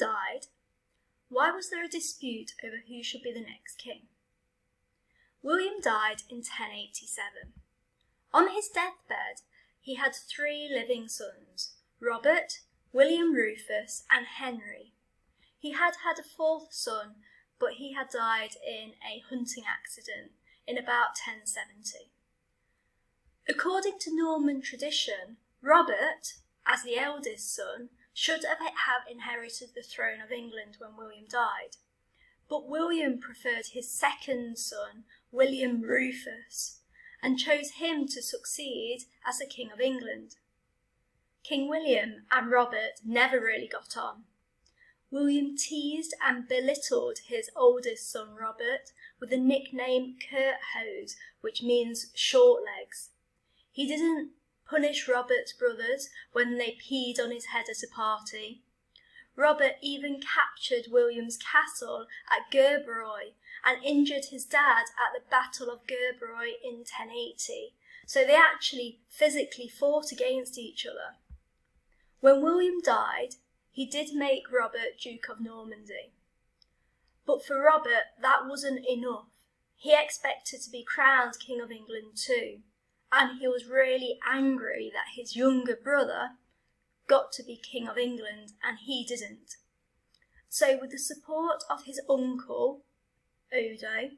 died, why was there a dispute over who should be the next king? William died in 1087. On his deathbed, he had 3 living sons, Robert, William Rufus, and Henry. He had had a 4th son, but he had died in a hunting accident in about 1070. According to Norman tradition, Robert, as the eldest son, should have inherited the throne of England when William died, but William preferred his 2nd son, William Rufus, and chose him to succeed as the King of England. King William and Robert never really got on. William teased and belittled his oldest son Robert with the nickname Curthose, which means short legs. He didn't punish Robert's brothers when they peed on his head at a party. Robert even captured William's castle at Gerberoy and injured his dad at the Battle of Gerberoy in 1080, so they actually physically fought against each other. When William died, he did make Robert Duke of Normandy. But for Robert, that wasn't enough. He expected to be crowned King of England too, and he was really angry that his younger brother got to be King of England and he didn't. So with the support of his uncle, Odo,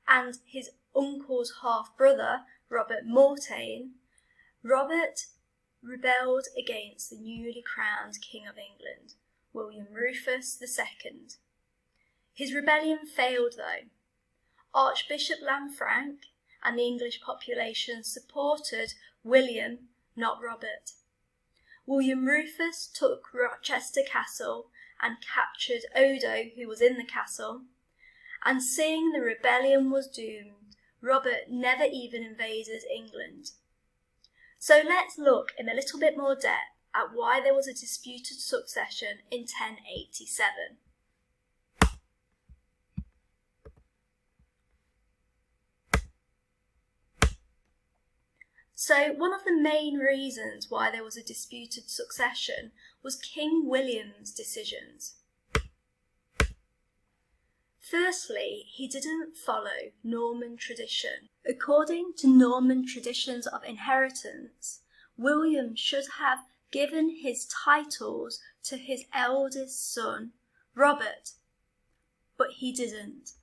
and his uncle's half-brother, Robert Mortain, Robert rebelled against the newly crowned King of England, William Rufus II. His rebellion failed though. Archbishop Lanfranc and the English population supported William, not Robert. William Rufus took Rochester Castle and captured Odo, who was in the castle, and seeing the rebellion was doomed, Robert never even invaded England. So let's look in a little bit more depth at why there was a disputed succession in 1087. So one of the main reasons why there was a disputed succession was King William's decisions. Firstly, he didn't follow Norman tradition. According to Norman traditions of inheritance, William should have given his titles to his eldest son, Robert, but he didn't.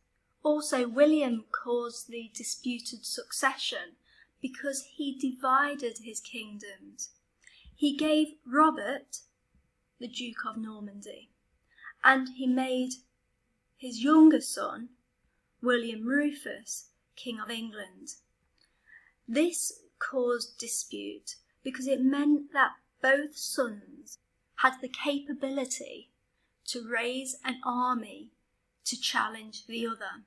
Also, William caused the disputed succession because he divided his kingdoms. He gave Robert the Duke of Normandy, and he made his younger son, William Rufus, King of England. This caused dispute because it meant that both sons had the capability to raise an army to challenge the other.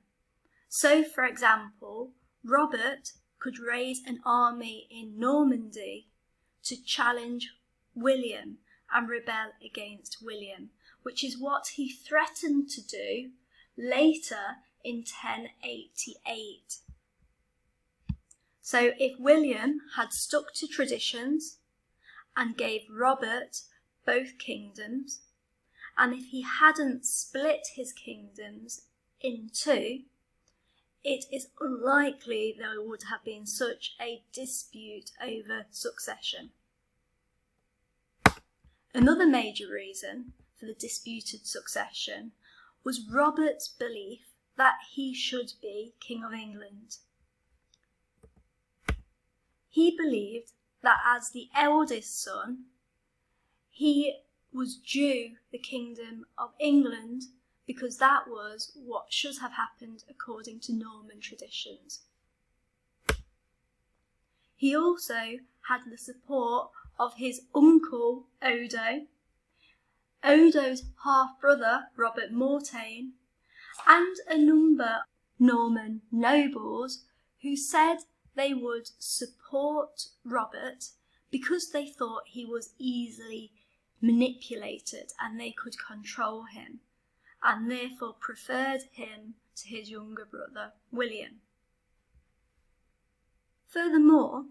So, for example, Robert could raise an army in Normandy to challenge William and rebel against William, which is what he threatened to do later in 1088. So if William had stuck to traditions and gave Robert both kingdoms, and if he hadn't split his kingdoms in two, it is unlikely there would have been such a dispute over succession. Another major reason for the disputed succession was Robert's belief that he should be King of England. He believed that as the eldest son, he was due the kingdom of England because that was what should have happened according to Norman traditions. He also had the support of his uncle Odo, Odo's half-brother Robert Mortain, and a number of Norman nobles who said they would support Robert because they thought he was easily manipulated and they could control him, and therefore preferred him to his younger brother William. Furthermore,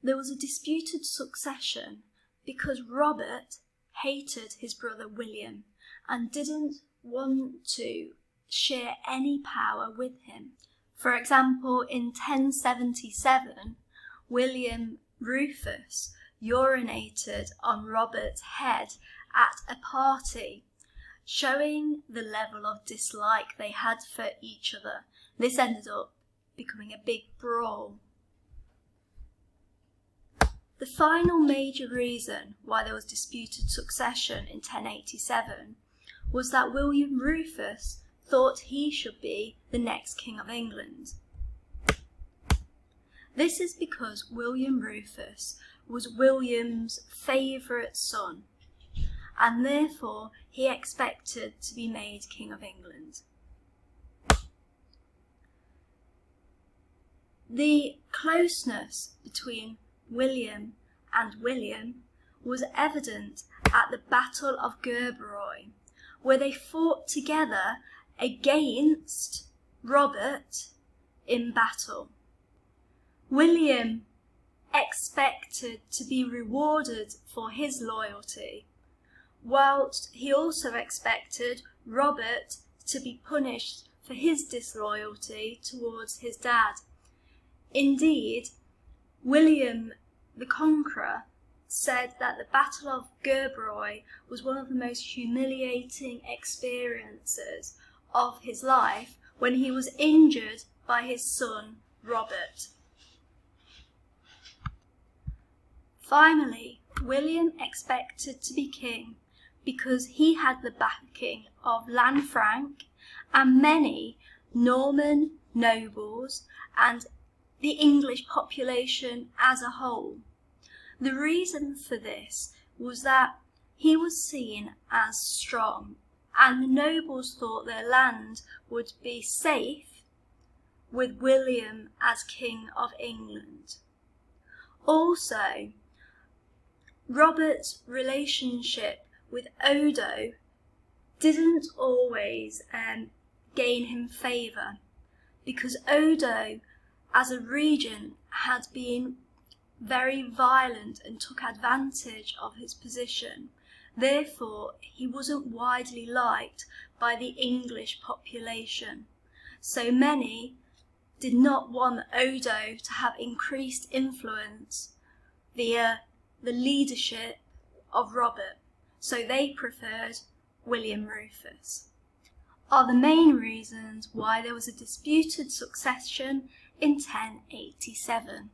there was a disputed succession because Robert hated his brother William and didn't want to share any power with him. For example, in 1077, William Rufus urinated on Robert's head at a party, showing the level of dislike they had for each other. This ended up becoming a big brawl. The final major reason why there was disputed succession in 1087 was that William Rufus thought he should be the next King of England. This is because William Rufus was William's favourite son, and therefore he expected to be made King of England. The closeness between William and William was evident at the Battle of Gerberoy, where they fought together against Robert in battle. William expected to be rewarded for his loyalty, whilst he also expected Robert to be punished for his disloyalty towards his dad. Indeed, William the Conqueror said that the Battle of Gerberoy was one of the most humiliating experiences of his life when he was injured by his son Robert. Finally, William expected to be king because he had the backing of Lanfranc and many Norman nobles and the English population as a whole. The reason for this was that he was seen as strong, and the nobles thought their land would be safe with William as King of England. Also, Robert's relationship with Odo didn't always gain him favour, because Odo as a regent had been very violent and took advantage of his position. Therefore, he wasn't widely liked by the English population. So many did not want Odo to have increased influence via the leadership of Robert, so they preferred William Rufus. Are the main reasons why there was a disputed succession in 1087.